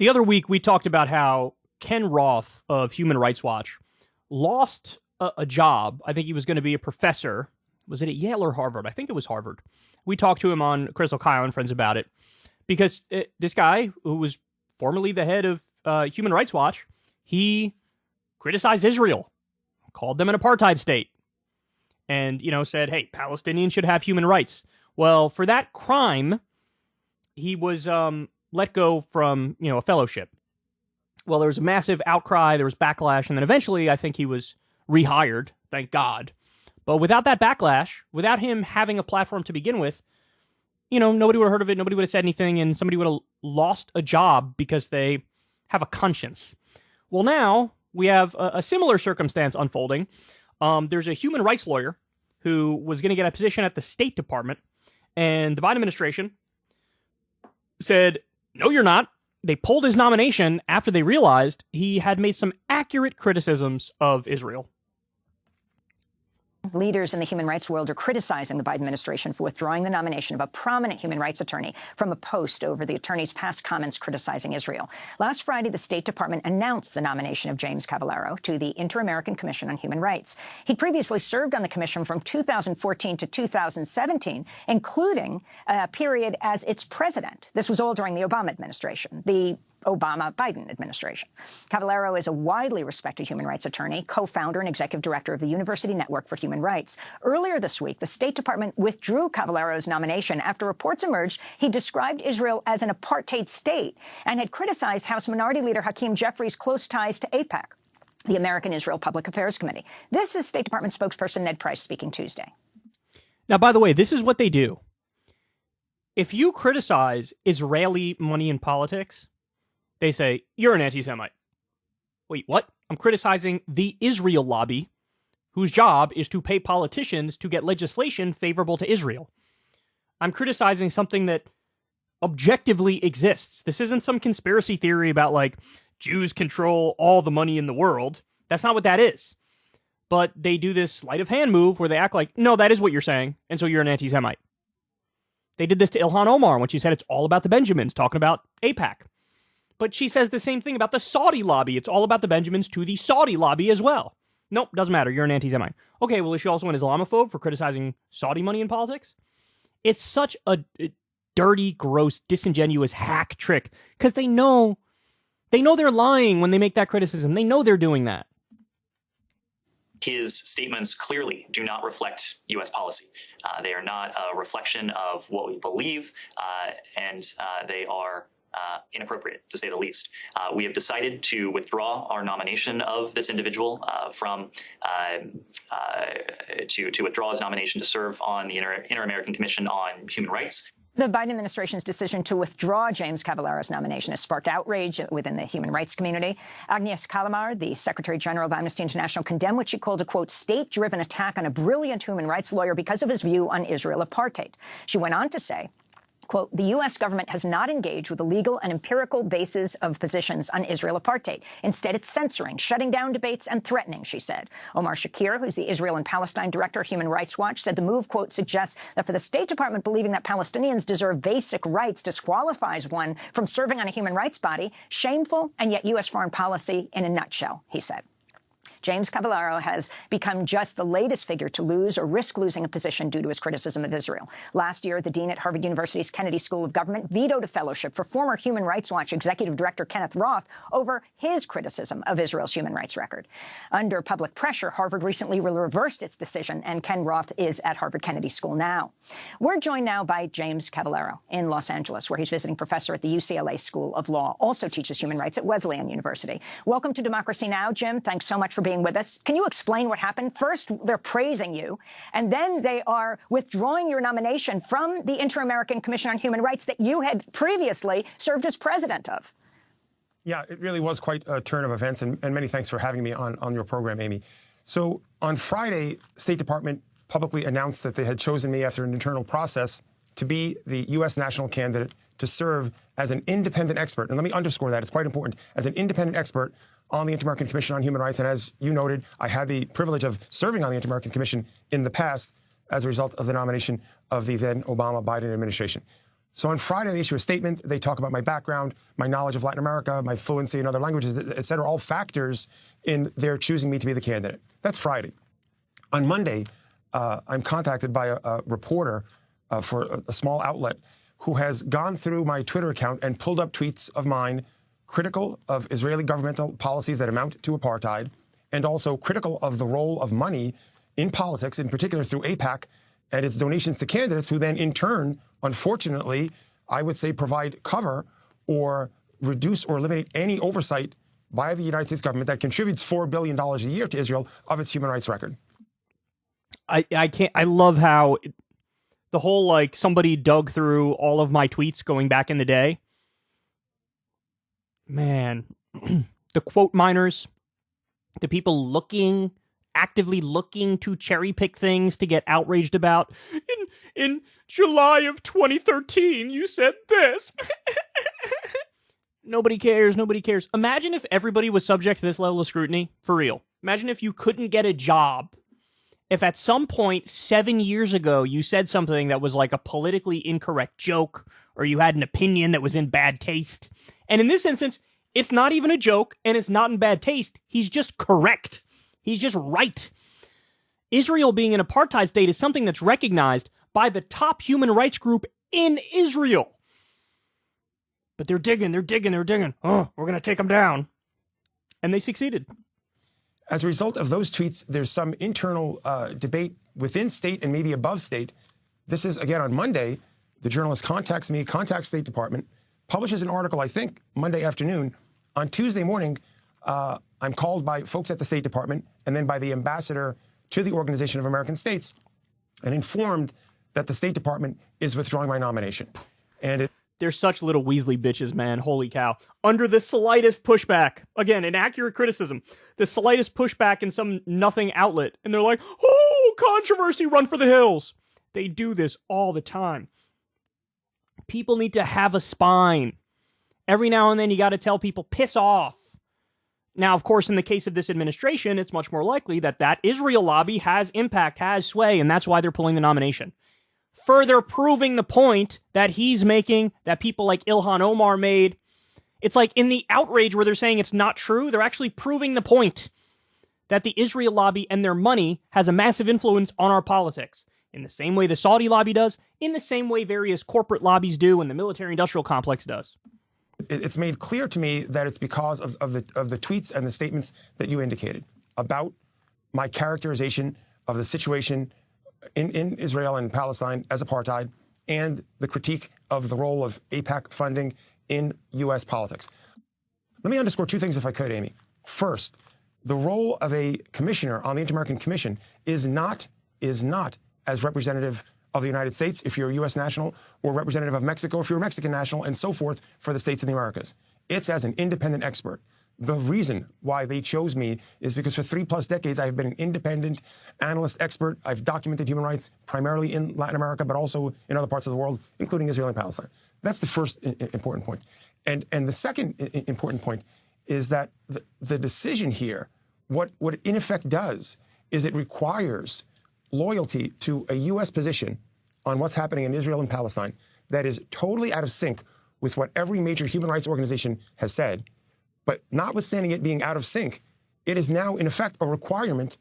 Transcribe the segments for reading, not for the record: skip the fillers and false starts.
The other week, we talked about how Ken Roth of Human Rights Watch lost a job. I think he was going to be a professor. Was it at Yale or Harvard? I think it was Harvard. We talked to him on Crystal Kyle and Friends about it because this guy, who was formerly the head of Human Rights Watch, he criticized Israel, called them an apartheid state, and, said, hey, Palestinians should have human rights. Well, for that crime, he was let go from, a fellowship. Well, there was a massive outcry, there was backlash, and then eventually I think he was rehired, thank God. But without that backlash, without him having a platform to begin with, nobody would have heard of it, nobody would have said anything, and somebody would have lost a job because they have a conscience. Well, now we have a similar circumstance unfolding. There's a human rights lawyer who was going to get a position at the State Department, and the Biden administration said, no, you're not. They pulled his nomination after they realized he had made some accurate criticisms of Israel. Leaders in the human rights world are criticizing the Biden administration for withdrawing the nomination of a prominent human rights attorney from a post over the attorney's past comments criticizing Israel. Last Friday, the State Department announced the nomination of James Cavallaro to the Inter-American Commission on Human Rights. He'd previously served on the commission from 2014 to 2017, including a period as its president. This was all during the Obama administration, the Obama-Biden administration. Cavallaro is a widely respected human rights attorney, co-founder and executive director of the University Network for Human Rights. Earlier this week, the State Department withdrew Cavallaro's nomination after reports emerged he described Israel as an apartheid state and had criticized House Minority Leader Hakeem Jeffries' close ties to AIPAC, the American Israel Public Affairs Committee. This is State Department spokesperson Ned Price speaking Tuesday. Now, by the way, this is what they do. If you criticize Israeli money in politics, they say, you're an anti-Semite. Wait, what? I'm criticizing the Israel lobby, whose job is to pay politicians to get legislation favorable to Israel. I'm criticizing something that objectively exists. This isn't some conspiracy theory about, Jews control all the money in the world. That's not what that is. But they do this sleight of hand move where they act like, no, that is what you're saying, and so you're an anti-Semite. They did this to Ilhan Omar when she said it's all about the Benjamins, talking about AIPAC. But she says the same thing about the Saudi lobby. It's all about the Benjamins to the Saudi lobby as well. Nope, doesn't matter. You're an anti-Semite. Okay, well, is she also an Islamophobe for criticizing Saudi money in politics? It's such a dirty, gross, disingenuous hack trick because they know they're lying when they make that criticism. They know they're doing that. His statements clearly do not reflect U.S. policy. They are not a reflection of what we believe, and they are inappropriate, to say the least. We have decided to withdraw our nomination of this individual to withdraw his nomination to serve on the Inter-American Commission on Human Rights. The Biden administration's decision to withdraw James Cavallaro's nomination has sparked outrage within the human rights community. Agnes Callamard, the Secretary General of Amnesty International, condemned what she called a, quote, state-driven attack on a brilliant human rights lawyer because of his view on Israel apartheid. She went on to say, quote, the U.S. government has not engaged with the legal and empirical basis of positions on Israel apartheid. Instead, it's censoring, shutting down debates, and threatening, she said. Omar Shakir, who's the Israel and Palestine director of Human Rights Watch, said the move, quote, suggests that for the State Department believing that Palestinians deserve basic rights disqualifies one from serving on a human rights body. Shameful, and yet U.S. foreign policy in a nutshell, he said. James Cavallaro has become just the latest figure to lose or risk losing a position due to his criticism of Israel. Last year, the dean at Harvard University's Kennedy School of Government vetoed a fellowship for former Human Rights Watch executive director Kenneth Roth over his criticism of Israel's human rights record. Under public pressure, Harvard recently reversed its decision, and Ken Roth is at Harvard Kennedy School now. We're joined now by James Cavallaro in Los Angeles, where he's visiting professor at the UCLA School of Law, also teaches human rights at Wesleyan University. Welcome to Democracy Now!, Jim. Thanks so much for being with us. Can you explain what happened? First, they're praising you, and then they are withdrawing your nomination from the Inter-American Commission on Human Rights that you had previously served as president of. Yeah, it really was quite a turn of events, and many thanks for having me on your program, Amy. So on Friday, State Department publicly announced that they had chosen me after an internal process to be the U.S. national candidate to serve as an independent expert. And let me underscore that. It's quite important. As an independent expert on the Inter-American Commission on Human Rights. And as you noted, I had the privilege of serving on the Inter-American Commission in the past as a result of the nomination of the then Obama-Biden administration. So on Friday, they issue a statement. They talk about my background, my knowledge of Latin America, my fluency in other languages, et cetera, all factors in their choosing me to be the candidate. That's Friday. On Monday, I'm contacted by a reporter for a small outlet who has gone through my Twitter account and pulled up tweets of mine critical of Israeli governmental policies that amount to apartheid, and also critical of the role of money in politics, in particular through AIPAC and its donations to candidates, who then in turn, unfortunately, I would say provide cover or reduce or eliminate any oversight by the United States government that contributes $4 billion a year to Israel of its human rights record. I love how the whole, like, somebody dug through all of my tweets going back in the day. Man, the quote miners, the people actively looking to cherry pick things to get outraged about. In July of 2013, you said this. Nobody cares. Nobody cares. Imagine if everybody was subject to this level of scrutiny, for real. Imagine if you couldn't get a job. If at some point 7 years ago you said something that was like a politically incorrect joke, or you had an opinion that was in bad taste. And in this instance, it's not even a joke and it's not in bad taste. He's just correct. He's just right. Israel being an apartheid state is something that's recognized by the top human rights group in Israel. But they're digging. Oh, we're going to take them down. And they succeeded. As a result of those tweets, there's some internal debate within state and maybe above state. This is, again, on Monday. The journalist contacts me, contacts State Department, publishes an article, I think, Monday afternoon. On Tuesday morning, I'm called by folks at the State Department and then by the ambassador to the Organization of American States and informed that the State Department is withdrawing my nomination. And they're such little Weasley bitches, man. Holy cow. Under the slightest pushback, again, inaccurate criticism, the slightest pushback in some nothing outlet, and they're like, oh, controversy, run for the hills. They do this all the time. People need to have a spine. Every now and then you got to tell people, piss off. Now, of course, in the case of this administration, it's much more likely that Israel lobby has impact, has sway, and that's why they're pulling the nomination. Further proving the point that he's making, that people like Ilhan Omar made. It's like in the outrage where they're saying it's not true, they're actually proving the point that the Israel lobby and their money has a massive influence on our politics. In the same way the Saudi lobby does, in the same way various corporate lobbies do, and the military-industrial complex does. It's made clear to me that it's because of the tweets and the statements that you indicated about my characterization of the situation in Israel and Palestine as apartheid, and the critique of the role of AIPAC funding in U.S. politics. Let me underscore two things, if I could, Amy. First, the role of a commissioner on the Inter-American Commission is not as representative of the United States if you're a U.S. national, or representative of Mexico if you're a Mexican national, and so forth for the states of the Americas. It's as an independent expert. The reason why they chose me is because for 3+ decades, I have been an independent analyst expert. I've documented human rights primarily in Latin America, but also in other parts of the world, including Israel and Palestine. That's the first important point. And the second important point is that the decision here, what it in effect does is it requires loyalty to a U.S. position on what's happening in Israel and Palestine that is totally out of sync with what every major human rights organization has said. But notwithstanding it being out of sync, it is now, in effect, a requirement,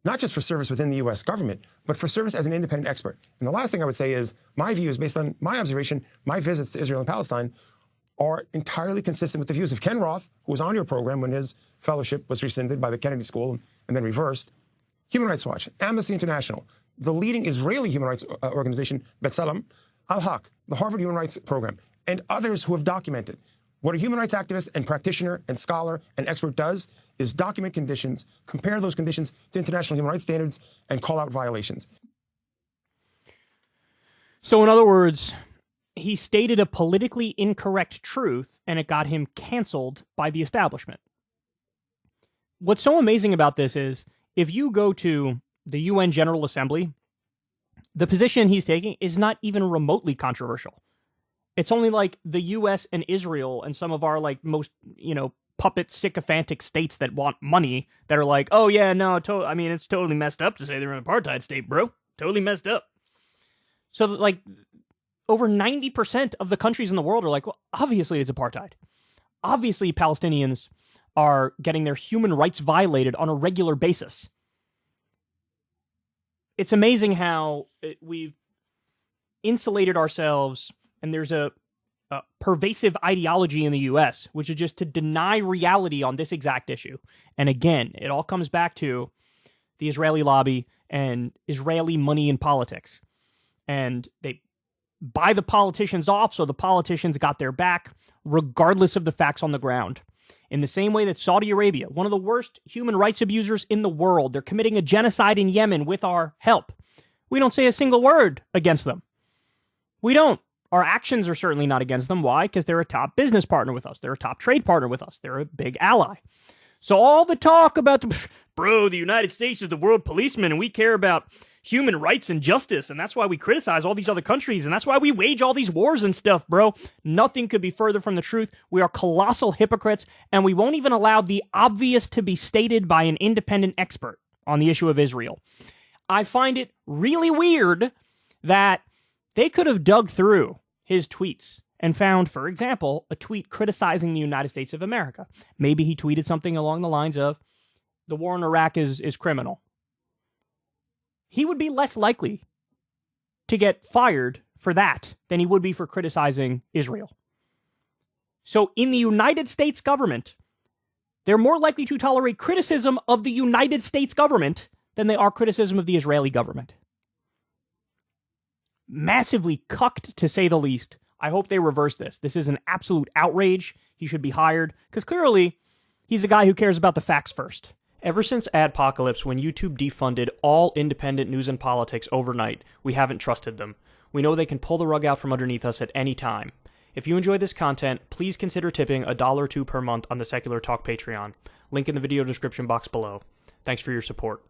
not just for service within the U.S. government, but for service as an independent expert. And the last thing I would say is my views, based on my observation, my visits to Israel and Palestine, are entirely consistent with the views of Ken Roth, who was on your program when his fellowship was rescinded by the Kennedy School and then reversed, Human Rights Watch, Amnesty International, the leading Israeli human rights organization, B'Tselem, Al-Haq, the Harvard Human Rights Program, and others who have documented. What a human rights activist and practitioner and scholar and expert does is document conditions, compare those conditions to international human rights standards, and call out violations. So in other words, he stated a politically incorrect truth, and it got him canceled by the establishment. What's so amazing about this is, if you go to the UN General Assembly, the position he's taking is not even remotely controversial. It's only like the U.S. and Israel and some of our like most, puppet sycophantic states that want money that are like, oh yeah, no, it's totally messed up to say they're an apartheid state, bro. Totally messed up. So like over 90% of the countries in the world are like, well, obviously it's apartheid. Obviously Palestinians are getting their human rights violated on a regular basis. It's amazing how we've insulated ourselves, and there's a pervasive ideology in the U.S., which is just to deny reality on this exact issue. And again, it all comes back to the Israeli lobby and Israeli money in politics. And they buy the politicians off, so the politicians got their back, regardless of the facts on the ground. In the same way that Saudi Arabia, one of the worst human rights abusers in the world, they're committing a genocide in Yemen with our help. We don't say a single word against them. We don't. Our actions are certainly not against them. Why? Because they're a top business partner with us. They're a top trade partner with us. They're a big ally. So all the talk about, the United States is the world policeman, and we care about human rights and justice, and that's why we criticize all these other countries, and that's why we wage all these wars and stuff, bro. Nothing could be further from the truth. We are colossal hypocrites, and we won't even allow the obvious to be stated by an independent expert on the issue of Israel. I find it really weird that they could have dug through his tweets and found, for example, a tweet criticizing the United States of America. Maybe he tweeted something along the lines of, the war in Iraq is criminal. He would be less likely to get fired for that than he would be for criticizing Israel. So in the United States government, they're more likely to tolerate criticism of the United States government than they are criticism of the Israeli government. Massively cucked, to say the least. I hope they reverse this. This is an absolute outrage. He should be hired, because clearly he's a guy who cares about the facts first. Ever since Adpocalypse, when YouTube defunded all independent news and politics overnight, we haven't trusted them. We know they can pull the rug out from underneath us at any time. If you enjoy this content, please consider tipping $1 or $2 per month on the Secular Talk Patreon. Link in the video description box below. Thanks for your support.